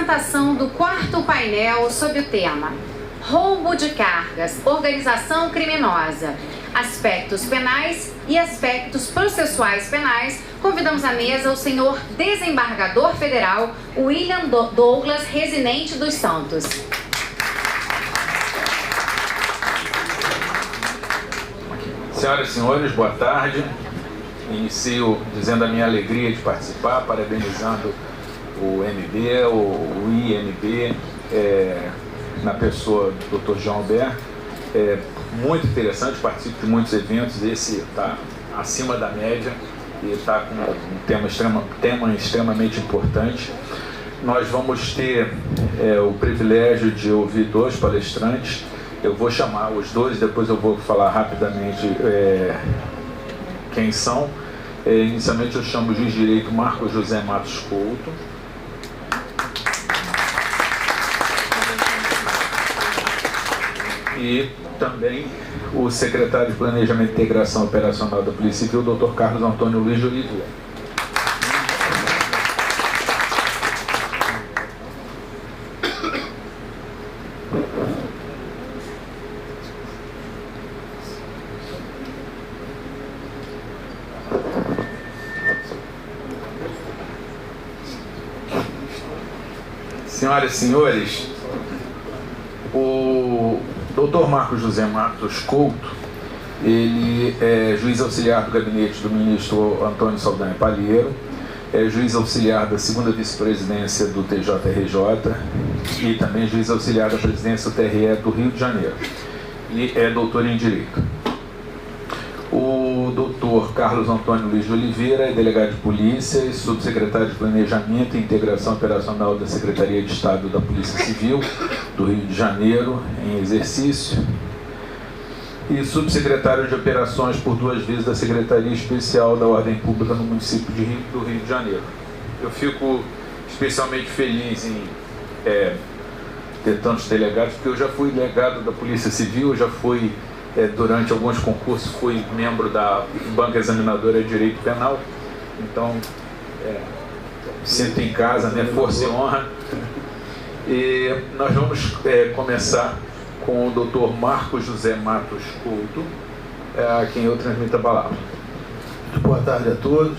apresentação do quarto painel sob o tema Roubo de cargas, organização criminosa, aspectos penais e aspectos processuais penais, convidamos à mesa o senhor desembargador federal William Douglas Residente dos Santos. Senhoras e senhores, boa tarde. Inicio dizendo a minha alegria de participar, parabenizando o MB, o IMB, na pessoa do Dr. João Alberto. Muito interessante, participo de muitos eventos, esse está acima da média e está com um tema extremamente importante. Nós vamos ter o privilégio de ouvir dois palestrantes. Eu vou chamar os dois, depois eu vou falar rapidamente quem são. Inicialmente eu chamo o juiz de direito Marcos José Matos Couto. E também o secretário de Planejamento e Integração Operacional da Polícia Civil, Dr. Carlos Antônio Luiz de Oliveira. Senhoras e senhores, o Dr. Marcos José Matos Couto, ele é juiz auxiliar do gabinete do ministro Antônio Saldanha Palheiro, é juiz auxiliar da segunda vice-presidência do TJRJ e também juiz auxiliar da presidência do TRE do Rio de Janeiro. E é doutor em Direito. O Dr. Carlos Antônio Luiz de Oliveira é delegado de polícia e subsecretário de Planejamento e Integração Operacional da Secretaria de Estado da Polícia Civil do Rio de Janeiro, em exercício, e subsecretário de Operações por 2 vezes da Secretaria Especial da Ordem Pública no município do Rio de Janeiro. Eu fico especialmente feliz em ter tantos delegados, porque eu já fui delegado da Polícia Civil, já fui durante alguns concursos fui membro da banca examinadora de Direito Penal, então sinto em casa, né? Força e honra. E nós vamos começar com o Dr. Marcos José Matos Couto, a quem eu transmito a palavra. Muito boa tarde a todos.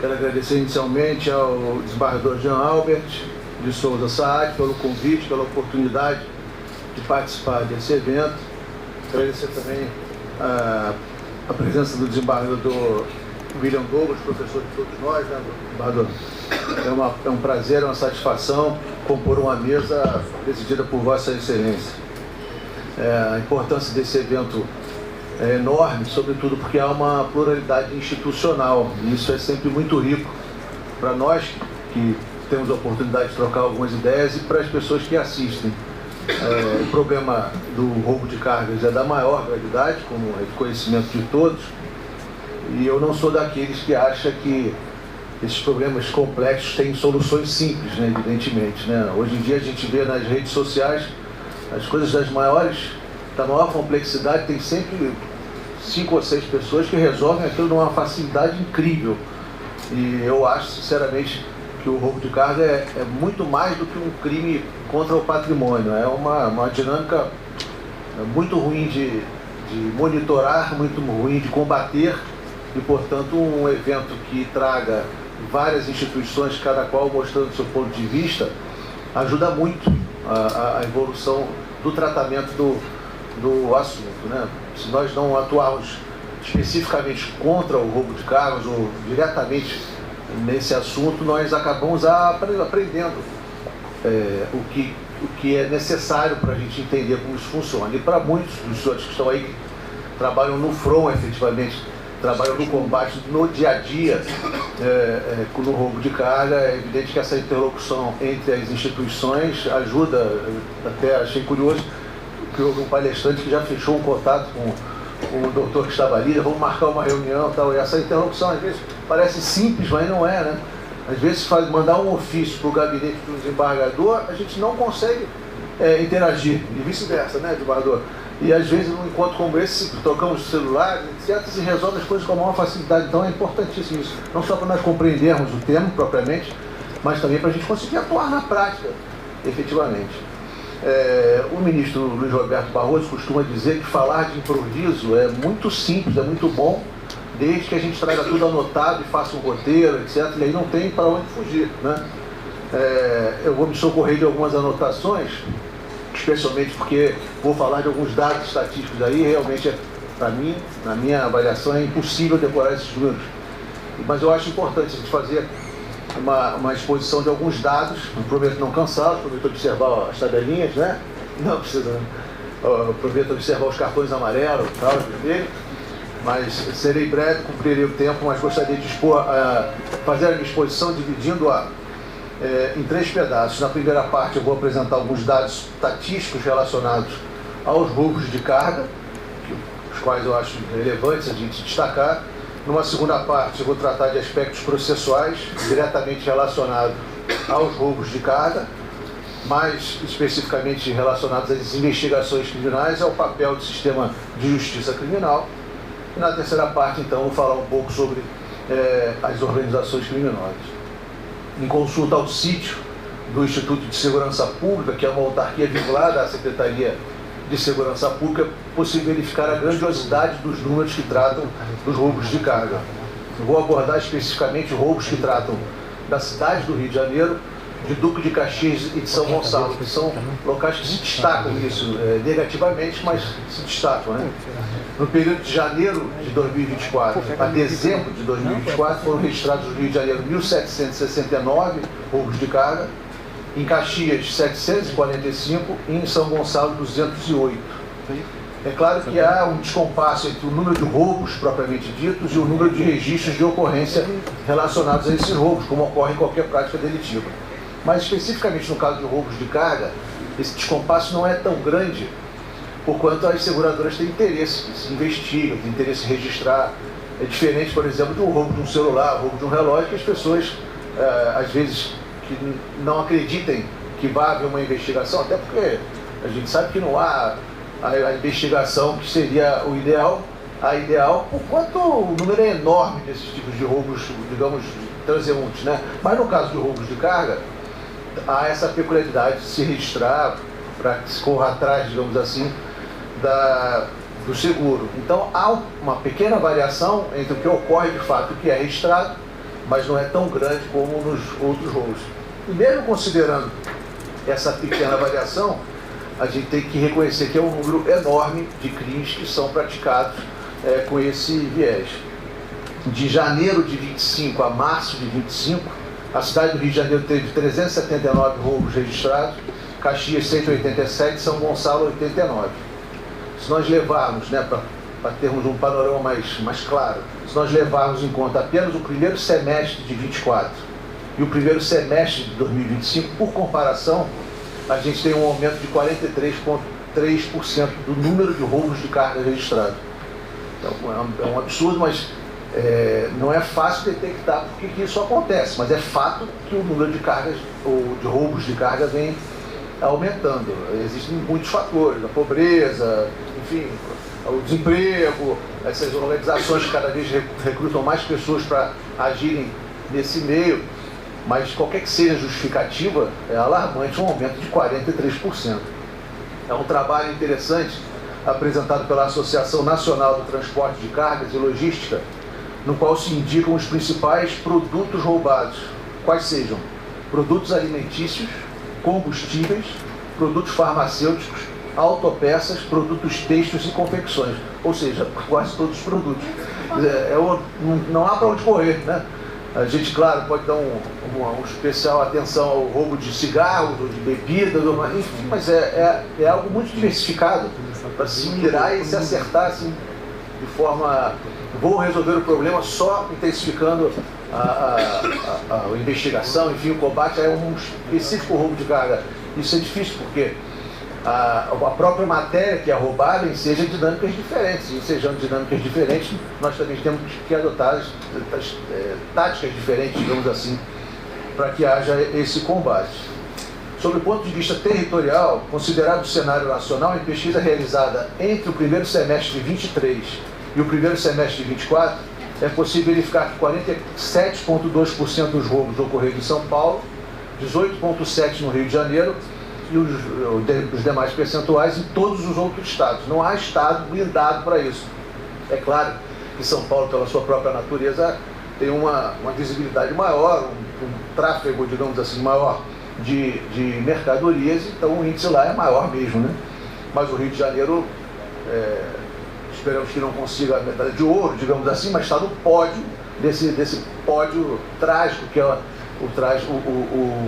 Quero agradecer inicialmente ao desembargador Jean Albert de Souza Saad pelo convite, pela oportunidade de participar desse evento. Agradecer também a presença do desembargador William Douglas, professor de todos nós, né, desembargador? É um prazer, é uma satisfação compor uma mesa presidida por Vossa Excelência. A importância desse evento é enorme, sobretudo porque há uma pluralidade institucional, e isso é sempre muito rico para nós que temos a oportunidade de trocar algumas ideias e para as pessoas que assistem. O problema do roubo de cargas é da maior gravidade, como é de conhecimento de todos, e eu não sou daqueles que acham que esses problemas complexos têm soluções simples, né, evidentemente, né? Hoje em dia a gente vê nas redes sociais as coisas da maior complexidade, tem sempre 5 ou 6 pessoas que resolvem aquilo de uma facilidade incrível, e eu acho sinceramente que o roubo de carga é muito mais do que um crime contra o patrimônio. É uma dinâmica muito ruim de monitorar, muito ruim de combater, e, portanto, um evento que traga várias instituições, cada qual mostrando seu ponto de vista, ajuda muito a evolução do tratamento do assunto, né? Se nós não atuarmos especificamente contra o roubo de cargas ou diretamente nesse assunto, nós acabamos aprendendo o que é necessário para a gente entender como isso funciona. E para muitos dos senhores que estão aí, que trabalham no front efetivamente, trabalham no combate no dia a dia no roubo de carga, é evidente que essa interlocução entre as instituições ajuda. Até achei curioso que houve um palestrante que já fechou um contato com o doutor que estava ali, vamos marcar uma reunião e tal. E essa interlocução às vezes parece simples, mas não é, né? Às vezes mandar um ofício para o gabinete do desembargador, a gente não consegue interagir, e vice-versa, né, desembargador? E às vezes num encontro como esse, tocamos o celular, etc., e resolve as coisas com a maior facilidade. Então é importantíssimo isso, não só para nós compreendermos o tema propriamente, mas também para a gente conseguir atuar na prática. efetivamente. O ministro Luiz Roberto Barroso costuma dizer que falar de improviso é muito simples, é muito bom, desde que a gente traga tudo anotado e faça um roteiro, etc. E aí não tem para onde fugir, né? Eu vou me socorrer de algumas anotações, especialmente porque vou falar de alguns dados estatísticos aí, realmente, para mim, na minha avaliação, é impossível decorar esses números. Mas eu acho importante a gente fazer uma exposição de alguns dados, não prometo não cansá-los, prometo observar as tabelinhas, né? Não precisa, prometo observar os cartões amarelos, tal, vermelho, mas serei breve, cumprirei o tempo, mas gostaria de fazer a minha exposição dividindo-a em 3 pedaços. Na primeira parte eu vou apresentar alguns dados estatísticos relacionados aos roubos de carga, os quais eu acho relevantes a gente destacar. Numa segunda parte eu vou tratar de aspectos processuais diretamente relacionados aos roubos de carga, mais especificamente relacionados às investigações criminais, ao papel do sistema de justiça criminal. E na terceira parte, então, vou falar um pouco sobre as organizações criminosas. Em consulta ao sítio do Instituto de Segurança Pública, que é uma autarquia vinculada à Secretaria de Segurança Pública, é possível verificar a grandiosidade dos números que tratam dos roubos de carga. Eu vou abordar especificamente roubos que tratam da cidade do Rio de Janeiro, de Duque de Caxias e de São Gonçalo, que são locais que se destacam nisso negativamente, mas se destacam, né? No período de janeiro de 2024 a dezembro de 2024 foram registrados no Rio de Janeiro 1.769 roubos de carga, em Caxias 745 e em São Gonçalo 208. É claro que há um descompasso entre o número de roubos propriamente ditos e o número de registros de ocorrência relacionados a esses roubos, como ocorre em qualquer prática delitiva. Mas especificamente no caso de roubos de carga, esse descompasso não é tão grande, porquanto as seguradoras têm interesse que se investiga, têm interesse em registrar. É diferente, por exemplo, do roubo de um celular, roubo de um relógio, que as pessoas, às vezes, que não acreditem que vai haver uma investigação, até porque a gente sabe que não há a investigação que seria o ideal, porquanto o número é enorme desses tipos de roubos, digamos, transeuntes, né? Mas no caso de roubos de carga, há essa peculiaridade de se registrar para que se corra atrás, digamos assim, do seguro. Então há uma pequena variação entre o que ocorre de fato e o que é registrado, mas não é tão grande como nos outros roubos. E mesmo considerando essa pequena variação, a gente tem que reconhecer que é um número enorme de crimes que são praticados com esse viés. De janeiro de 25 a março de 25, a cidade do Rio de Janeiro teve 379 roubos registrados, Caxias 187, São Gonçalo 89. Se nós levarmos, né, para termos um panorama mais claro, se nós levarmos em conta apenas o primeiro semestre de 24 e o primeiro semestre de 2025, por comparação, a gente tem um aumento de 43,3% do número de roubos de carga registrados. Então, é um absurdo, mas não é fácil detectar por que isso acontece, mas é fato que o número de cargas ou de roubos de carga vem aumentando. Existem muitos fatores, a pobreza, enfim, o desemprego, essas organizações que cada vez recrutam mais pessoas para agirem nesse meio, mas qualquer que seja a justificativa, é alarmante um aumento de 43%. É um trabalho interessante apresentado pela Associação Nacional do Transporte de Cargas e Logística, no qual se indicam os principais produtos roubados, quais sejam produtos alimentícios, combustíveis, produtos farmacêuticos, autopeças, produtos têxteis e confecções, ou seja, quase todos os produtos. Não há para onde correr, né? A gente, claro, pode dar uma especial atenção ao roubo de cigarros, ou de bebidas, enfim, mas é algo muito diversificado para se mirar e se acertar assim, de forma... Vou resolver o problema só intensificando a investigação, enfim, o combate a um específico roubo de carga. Isso é difícil porque a própria matéria que é roubada enseja dinâmicas diferentes. E ensejando dinâmicas diferentes, nós também temos que adotar táticas diferentes, digamos assim, para que haja esse combate. Sob o ponto de vista territorial, considerado o cenário nacional, em pesquisa realizada entre o primeiro semestre de 23 e o primeiro semestre de 24, é possível verificar que 47,2% dos roubos ocorreram em São Paulo, 18,7% no Rio de Janeiro e os demais percentuais em todos os outros estados. Não há estado blindado para isso. É claro que São Paulo, pela sua própria natureza, tem uma visibilidade maior, um tráfego, digamos assim, maior de mercadorias, então o índice lá é maior mesmo, né? Mas o Rio de Janeiro, esperamos que não consiga a medalha de ouro, digamos assim, mas está no pódio, desse pódio trágico que é o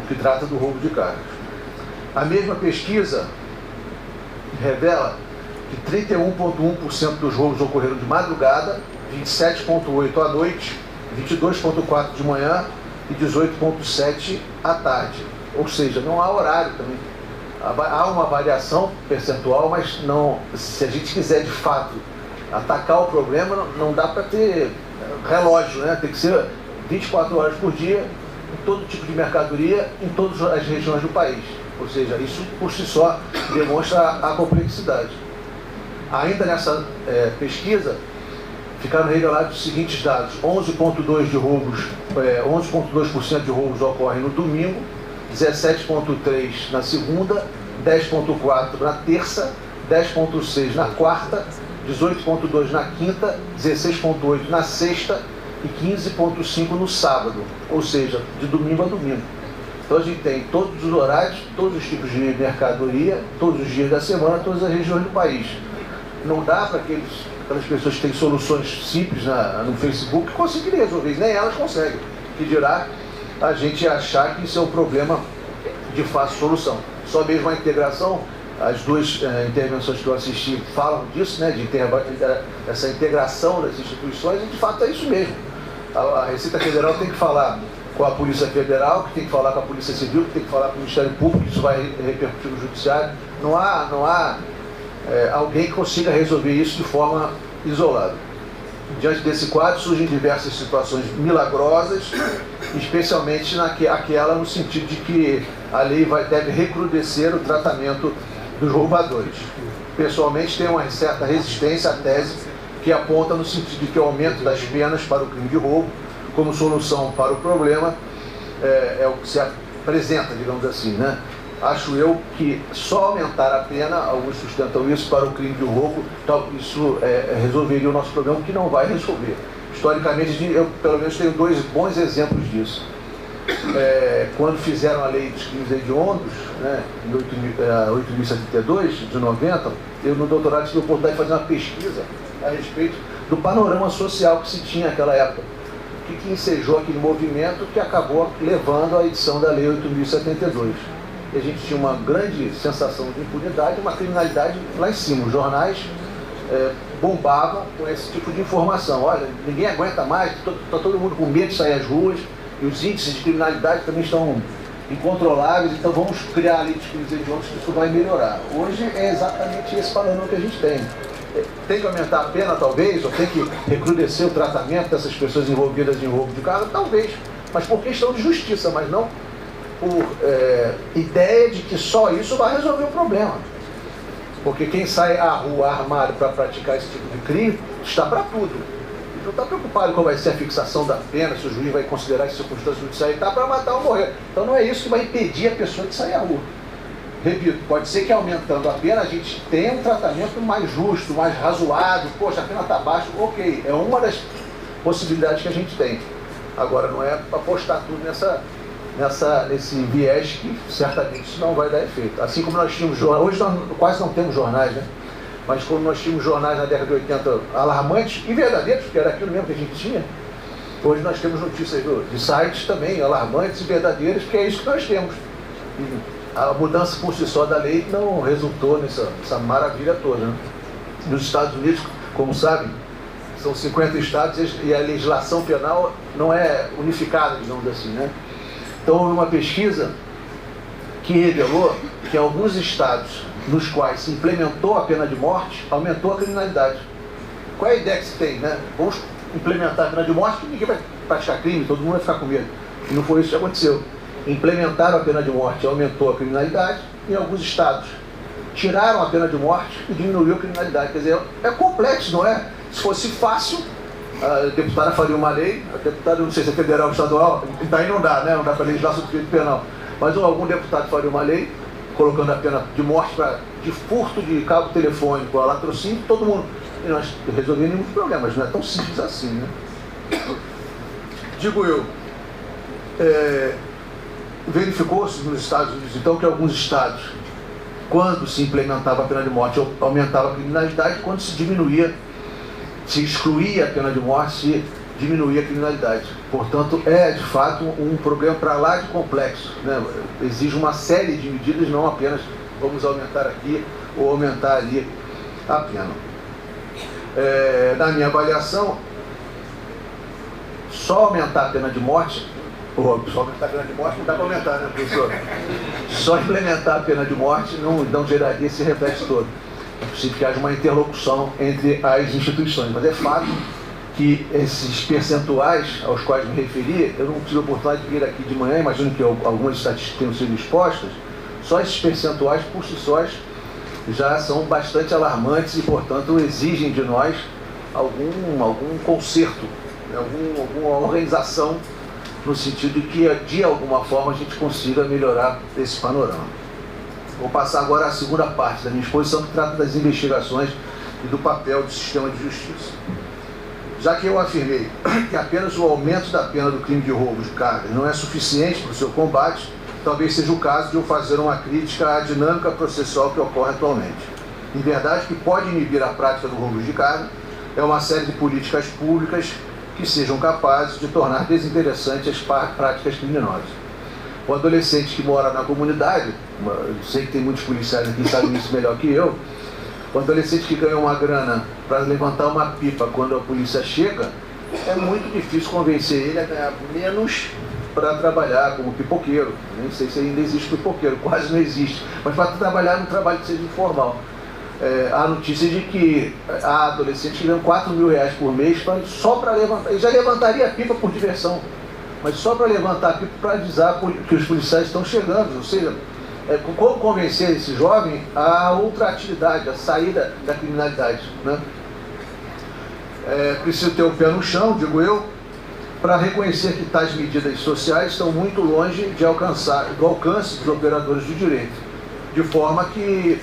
que trata do roubo de cargas. A mesma pesquisa revela que 31,1% dos roubos ocorreram de madrugada, 27,8% à noite, 22,4% de manhã e 18,7% à tarde. Ou seja, não há horário também. Há uma variação percentual, mas não, se a gente quiser de fato atacar o problema, não dá para ter relógio, né? Tem que ser 24 horas por dia, em todo tipo de mercadoria, em todas as regiões do país. Ou seja, isso por si só demonstra a complexidade. Ainda nessa pesquisa, ficaram revelados os seguintes dados: 11,2% de roubos ocorrem no domingo, 17,3% na segunda, 10,4% na terça, 10,6% na quarta, 18,2% na quinta, 16,8% na sexta e 15,5% no sábado, ou seja, de domingo a domingo. Então a gente tem todos os horários, todos os tipos de mercadoria, todos os dias da semana, todas as regiões do país. Não dá para aquelas pessoas que têm soluções simples no Facebook conseguirem resolver, nem elas conseguem. Que dirá a gente achar que isso é um problema de fácil solução. Só mesmo a integração, as duas intervenções que eu assisti falam disso, né, de ter essa integração das instituições, e de fato é isso mesmo. A Receita Federal tem que falar com a Polícia Federal, que tem que falar com a Polícia Civil, que tem que falar com o Ministério Público, isso vai repercutir no Judiciário. Não há alguém que consiga resolver isso de forma isolada. Diante desse quadro surgem diversas situações milagrosas, especialmente aquela no sentido de que a lei deve recrudescer o tratamento dos roubadores. Pessoalmente, tenho uma certa resistência à tese que aponta no sentido de que o aumento das penas para o crime de roubo, como solução para o problema, é o que se apresenta, digamos assim, né? Acho eu que só aumentar a pena, alguns sustentam isso, para o crime de roubo, isso resolveria o nosso problema, que não vai resolver. Historicamente, eu pelo menos tenho dois bons exemplos disso. Quando fizeram a lei dos crimes hediondos, né, em 8.072, de 90, eu no doutorado tive a oportunidade de fazer uma pesquisa a respeito do panorama social que se tinha naquela época, que ensejou aquele movimento que acabou levando à edição da lei 8.072. E a gente tinha uma grande sensação de impunidade, uma criminalidade lá em cima. Os jornais bombavam com esse tipo de informação. Olha, ninguém aguenta mais, está todo mundo com medo de sair às ruas, e os índices de criminalidade também estão incontroláveis, então vamos criar a lei dos crimes hediondos que isso vai melhorar. Hoje é exatamente esse panorama que a gente tem. Tem que aumentar a pena, talvez, ou tem que recrudescer o tratamento dessas pessoas envolvidas em roubo de carga, talvez, mas por questão de justiça, mas não por ideia de que só isso vai resolver o problema. Porque quem sai à rua armado para praticar esse tipo de crime está para tudo. Não está preocupado com vai ser a fixação da pena, se o juiz vai considerar as circunstâncias judiciais, está para matar ou morrer. Então não é isso que vai impedir a pessoa de sair à rua. Repito, pode ser que aumentando a pena a gente tenha um tratamento mais justo, mais razoável. Poxa, a pena está baixa, ok, é uma das possibilidades que a gente tem. Agora, não é para apostar tudo nesse viés que certamente isso não vai dar efeito. Assim como nós tínhamos jornais, hoje nós quase não temos jornais, né? Mas como nós tínhamos jornais na década de 80 alarmantes e verdadeiros, porque era aquilo mesmo que a gente tinha, hoje nós temos notícias de sites também alarmantes e verdadeiras, que é isso que nós temos. E a mudança por si só da lei não resultou nessa maravilha toda, né? Nos Estados Unidos, como sabem, são 50 estados e a legislação penal não é unificada, digamos assim, né? Então houve uma pesquisa que revelou que em alguns estados nos quais se implementou a pena de morte, aumentou a criminalidade. Qual é a ideia que se tem, né? Vamos implementar a pena de morte, que ninguém vai praticar crime, todo mundo vai ficar com medo. E não foi isso que aconteceu. Implementaram a pena de morte, aumentou a criminalidade. Em alguns estados tiraram a pena de morte e diminuiu a criminalidade. Quer dizer, é complexo, não é? Se fosse fácil, a deputada faria uma lei, a deputada, não sei se é federal ou estadual, daí não dá, né? Não dá para legislar sobre o direito penal. Mas algum deputado faria uma lei, colocando a pena de morte de furto de cabo telefônico a latrocínio, todo mundo. E nós resolvemos muitos problemas, não é tão simples assim, né? Digo eu, verificou-se nos Estados Unidos, então, que alguns estados, quando se implementava a pena de morte, aumentava a criminalidade, quando se diminuía, se excluía a pena de morte, se diminuía a criminalidade. Portanto, é, de fato, um problema para lá de complexo, né? Exige uma série de medidas, não apenas vamos aumentar aqui ou aumentar ali a pena. Na minha avaliação, só aumentar a pena de morte, só aumentar a pena de morte não dá para aumentar, né, professor? Só implementar a pena de morte não geraria esse reflexo todo. É preciso que haja uma interlocução entre as instituições, mas é fato que esses percentuais aos quais me referi, eu não tive a oportunidade de vir aqui de manhã, imagino que algumas estatísticas tenham sido expostas, só esses percentuais por si sós já são bastante alarmantes e, portanto, exigem de nós algum conserto, né, alguma organização, no sentido de que, de alguma forma, a gente consiga melhorar esse panorama. Vou passar agora à segunda parte da minha exposição, que trata das investigações e do papel do sistema de justiça. Já que eu afirmei que apenas o aumento da pena do crime de roubo de cargas não é suficiente para o seu combate, talvez seja o caso de eu fazer uma crítica à dinâmica processual que ocorre atualmente. Em verdade, o que pode inibir a prática do roubo de carga é uma série de políticas públicas que sejam capazes de tornar desinteressantes as práticas criminosas. O adolescente que mora na comunidade, eu sei que tem muitos policiais aqui que sabem isso melhor que eu, o adolescente que ganha uma grana para levantar uma pipa quando a polícia chega, é muito difícil convencer ele a ganhar menos para trabalhar como pipoqueiro. Nem sei se ainda existe pipoqueiro, quase não existe, mas para trabalhar num trabalho que seja informal. Há notícias de que há adolescentes que ganham R$4.000 por mês só para levantar. Ele já levantaria a pipa por diversão, mas só para levantar a pipa para avisar que os policiais estão chegando. Ou seja, como convencer esse jovem a outra atividade, a saída da criminalidade, né? Preciso ter o pé no chão, digo eu, para reconhecer que tais medidas sociais estão muito longe do alcance dos operadores do direito, de forma que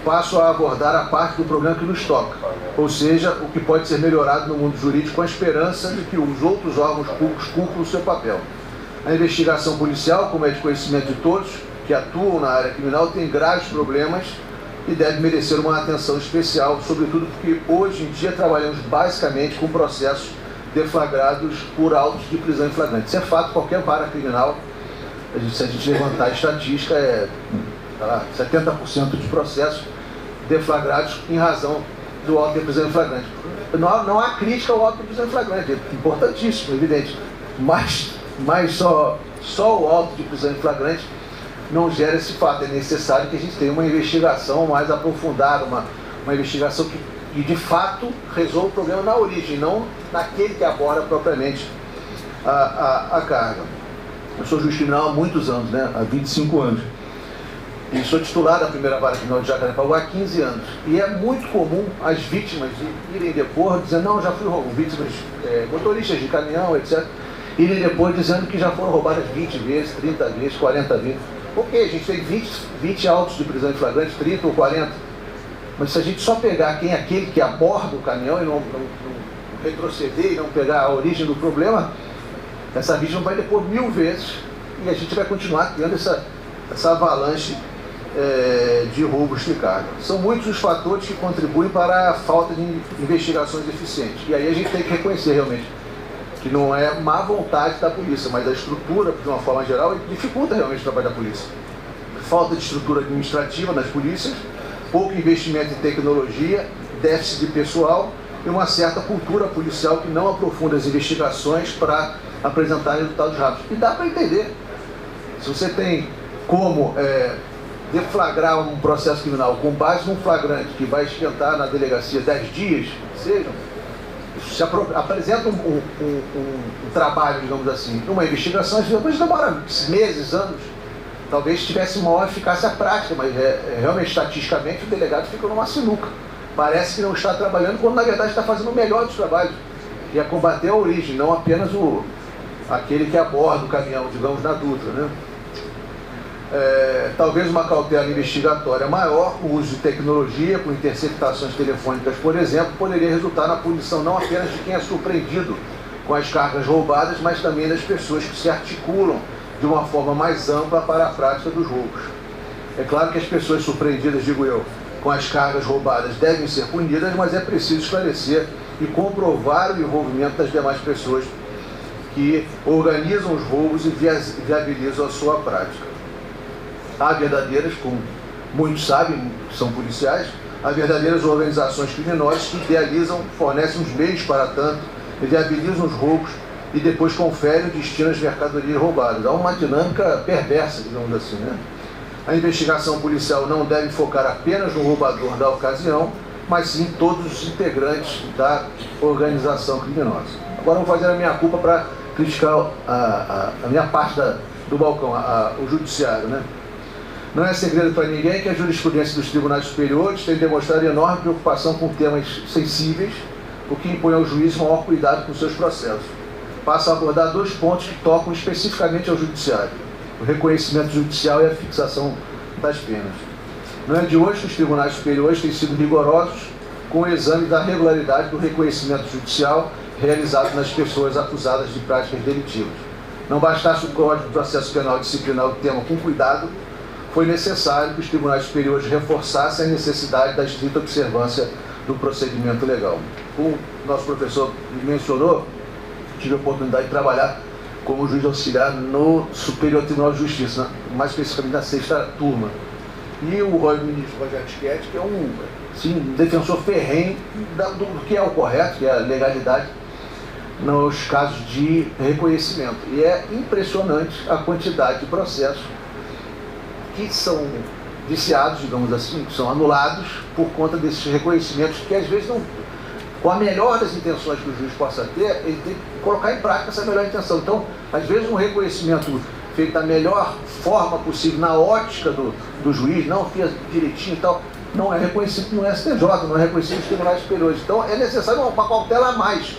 passo a abordar a parte do problema que nos toca, ou seja, o que pode ser melhorado no mundo jurídico com a esperança de que os outros órgãos públicos cumpram o seu papel. A investigação policial, como é de conhecimento de todos que atuam na área criminal, tem graves problemas e deve merecer uma atenção especial, sobretudo porque hoje em dia trabalhamos basicamente com processos deflagrados por autos de prisão em flagrante. Isso é fato, qualquer vara criminal, se a gente levantar a estatística, 70% de processos deflagrados em razão do auto de prisão em flagrante. Não há crítica ao auto de prisão em flagrante, é importantíssimo, evidente, mas só o auto de prisão em flagrante não gera esse fato. É necessário que a gente tenha uma investigação mais aprofundada, uma investigação que de fato resolva o problema na origem, não naquele que aborda propriamente a carga. Eu sou juiz criminal há muitos anos, né? Há 25 anos. E sou titular da primeira vara criminal de Jacarepaguá há 15 anos. E é muito comum as vítimas irem depor dizendo, não, já fui roubado, vítimas, motoristas de caminhão, etc., irem depor dizendo que já foram roubadas 20 vezes, 30 vezes, 40 vezes. Ok, a gente tem 20 autos de prisão em flagrante, 30 ou 40. Mas se a gente só pegar quem é aquele que aborda o caminhão e não retroceder e não pegar a origem do problema, essa vítima vai depor 1000 vezes e a gente vai continuar tendo essa avalanche de roubos de carga. São muitos os fatores que contribuem para a falta de investigações eficientes. E aí a gente tem que reconhecer realmente que não é má vontade da polícia, mas a estrutura, de uma forma geral, dificulta realmente o trabalho da polícia. Falta de estrutura administrativa nas polícias, pouco investimento em tecnologia, déficit de pessoal e uma certa cultura policial que não aprofunda as investigações para apresentar resultados rápidos. E dá para entender. Se você tem como deflagrar um processo criminal com base num flagrante que vai esquentar na delegacia 10 dias, se apresenta um trabalho, digamos assim, uma investigação, às vezes demora meses, anos, talvez tivesse maior eficácia prática, mas realmente, estatisticamente, o delegado fica numa sinuca. Parece que não está trabalhando, quando na verdade está fazendo o melhor dos trabalhos, que é combater a origem, não apenas aquele que aborda o caminhão, digamos, na Dutra, né? talvez uma cautela investigatória maior, o uso de tecnologia, com interceptações telefônicas, por exemplo, poderia resultar na punição não apenas de quem é surpreendido com as cargas roubadas, mas também das pessoas que se articulam de uma forma mais ampla para a prática dos roubos. É claro que as pessoas surpreendidas, digo eu, com as cargas roubadas devem ser punidas, mas é preciso esclarecer e comprovar o envolvimento das demais pessoas que organizam os roubos e viabilizam a sua prática. Há verdadeiras, como muitos sabem, são policiais, há verdadeiras organizações criminosas que idealizam, fornecem os meios para tanto, viabilizam os roubos e depois conferem o destino às mercadorias roubadas. Há uma dinâmica perversa, digamos assim, né? A investigação policial não deve focar apenas no roubador da ocasião, mas sim todos os integrantes da organização criminosa. Agora vou fazer a minha culpa para criticar a minha parte do balcão, o judiciário, né? Não é segredo para ninguém que a jurisprudência dos tribunais superiores tem demonstrado enorme preocupação com temas sensíveis, o que impõe ao juiz maior cuidado com seus processos. Passo a abordar 2 pontos que tocam especificamente ao judiciário: o reconhecimento judicial e a fixação das penas. Não é de hoje que os tribunais superiores têm sido rigorosos com o exame da regularidade do reconhecimento judicial realizado nas pessoas acusadas de práticas delitivas. Não bastasse o Código do Processo Penal disciplinar o tema com cuidado, foi necessário que os tribunais superiores reforçassem a necessidade da estrita observância do procedimento legal. Como o nosso professor mencionou, tive a oportunidade de trabalhar como juiz auxiliar no Superior Tribunal de Justiça, mais especificamente na 6ª turma. E o ministro Rogério Schietti, que é um defensor ferrenho do que é o correto, que é a legalidade, nos casos de reconhecimento. E é impressionante a quantidade de processos que são viciados, digamos assim, que são anulados por conta desses reconhecimentos que às vezes não, com a melhor das intenções que o juiz possa ter, ele tem que colocar em prática essa melhor intenção. Então, às vezes um reconhecimento feito da melhor forma possível, na ótica do juiz, não fez direitinho e tal, não é reconhecido no STJ, não é reconhecido nos tribunais superiores. Então é necessário uma cautela a mais.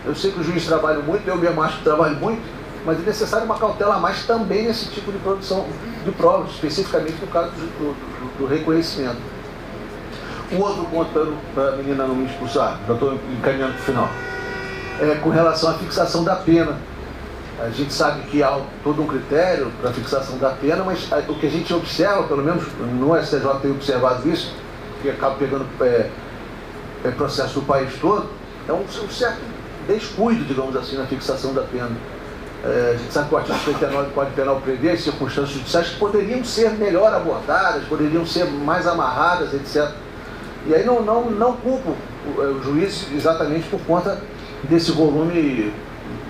Eu sei que os juízes trabalham muito, eu mesmo acho que trabalho muito, mas é necessário uma cautela a mais também nesse tipo de produção de provas, especificamente no caso do reconhecimento. Um outro ponto para a menina não me expulsar, já estou encaminhando para o final, é com relação à fixação da pena. A gente sabe que há todo um critério para a fixação da pena, mas o que a gente observa, pelo menos no STJ tem observado isso, que acaba pegando processo do país todo, é um certo descuido, digamos assim, na fixação da pena. A gente sabe que o artigo 59 do Código Penal prevê circunstâncias judiciais que poderiam ser melhor abordadas, poderiam ser mais amarradas, etc. E aí não culpo o juiz exatamente por conta desse volume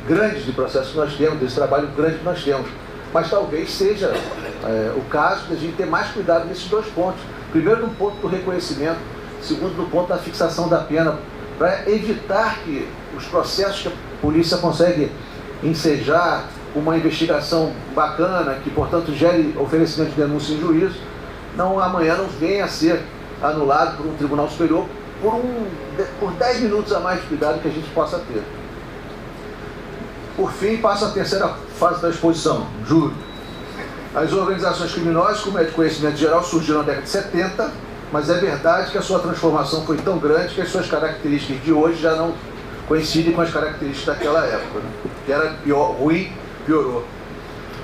grande de processos que nós temos, desse trabalho grande que nós temos. Mas talvez seja o caso de a gente ter mais cuidado nesses 2 pontos. Primeiro, no ponto do reconhecimento. Segundo, no ponto da fixação da pena, para evitar que os processos que a polícia consegue ensejar uma investigação bacana, que, portanto, gere oferecimento de denúncia em juízo, amanhã não venha a ser anulado por um tribunal superior por 10 minutos a mais de cuidado que a gente possa ter. Por fim, passa a 3ª fase da exposição, júri. As organizações criminosas, como é de conhecimento geral, surgiram na década de 70, mas é verdade que a sua transformação foi tão grande que as suas características de hoje já não coincidem com as características daquela época, né? Que era ruim, piorou.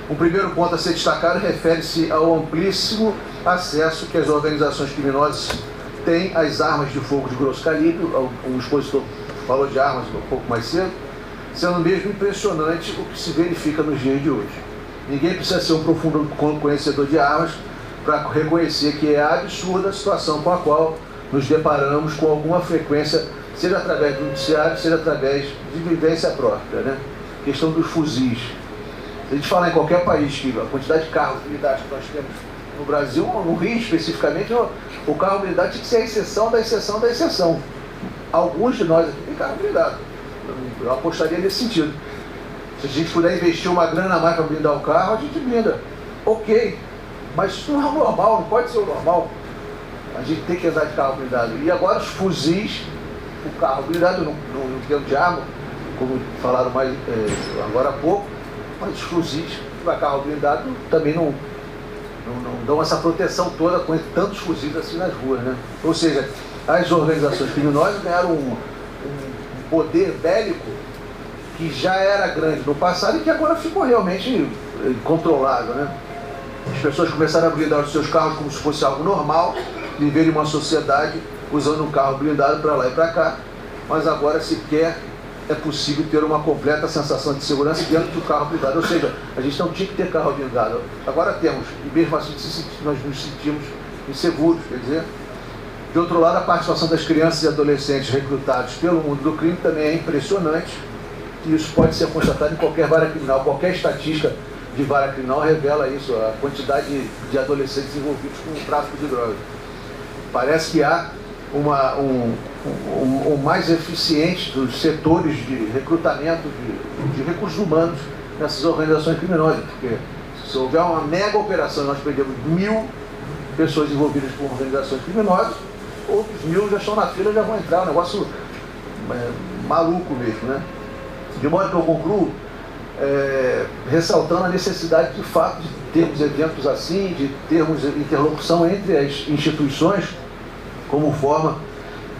Um primeiro ponto a ser destacado refere-se ao amplíssimo acesso que as organizações criminosas têm às armas de fogo de grosso calibre. O expositor falou de armas um pouco mais cedo, sendo mesmo impressionante o que se verifica nos dias de hoje. Ninguém precisa ser um profundo conhecedor de armas para reconhecer que é absurda a situação com a qual nos deparamos com alguma frequência, seja através do judiciário, seja através de vivência própria, né? A questão dos fuzis. Se a gente falar em qualquer país que a quantidade de carros blindados que nós temos no Brasil, no Rio especificamente, o carro blindado tinha que ser a exceção da exceção da exceção. Alguns de nós aqui têm carro blindado. Eu apostaria nesse sentido. Se a gente puder investir uma grana a mais para blindar o carro, a gente blinda. Ok, mas isso não é o normal, não pode ser o normal. A gente tem que andar de carro blindado. E agora os fuzis, o carro blindado, no termo de arma, como falaram mais agora há pouco, mas os fuzis para carro blindado também não dão essa proteção toda com tantos fuzis assim nas ruas, né? Ou seja, as organizações criminosas ganharam um poder bélico que já era grande no passado e que agora ficou realmente controlado, né? As pessoas começaram a blindar os seus carros como se fosse algo normal, viver em uma sociedade usando um carro blindado para lá e para cá, mas agora sequer é possível ter uma completa sensação de segurança dentro do carro blindado. Ou seja, a gente não tinha que ter carro blindado. Agora temos, e mesmo assim nós nos sentimos inseguros. Quer dizer, de outro lado, a participação das crianças e adolescentes recrutados pelo mundo do crime também é impressionante, e isso pode ser constatado em qualquer vara criminal. Qualquer estatística de vara criminal revela isso, a quantidade de adolescentes envolvidos com o tráfico de drogas. Parece que há o mais eficiente dos setores de recrutamento de recursos humanos nessas organizações criminosas, porque se houver uma mega operação, nós perdemos 1000 pessoas envolvidas com organizações criminosas, outros 1000 já estão na fila, já vão entrar, um negócio maluco mesmo, né? De modo que eu concluo ressaltando a necessidade de fato de termos eventos assim, de termos interlocução entre as instituições, como forma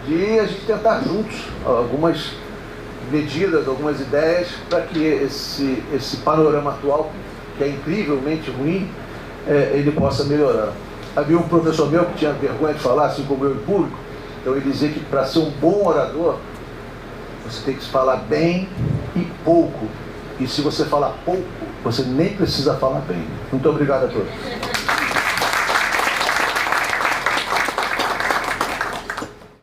de a gente tentar juntos algumas medidas, algumas ideias para que esse panorama atual, que é incrivelmente ruim, ele possa melhorar. Havia um professor meu que tinha vergonha de falar, assim como eu em público, então ele dizia que para ser um bom orador, você tem que falar bem e pouco. E se você falar pouco, você nem precisa falar bem. Muito obrigado a todos.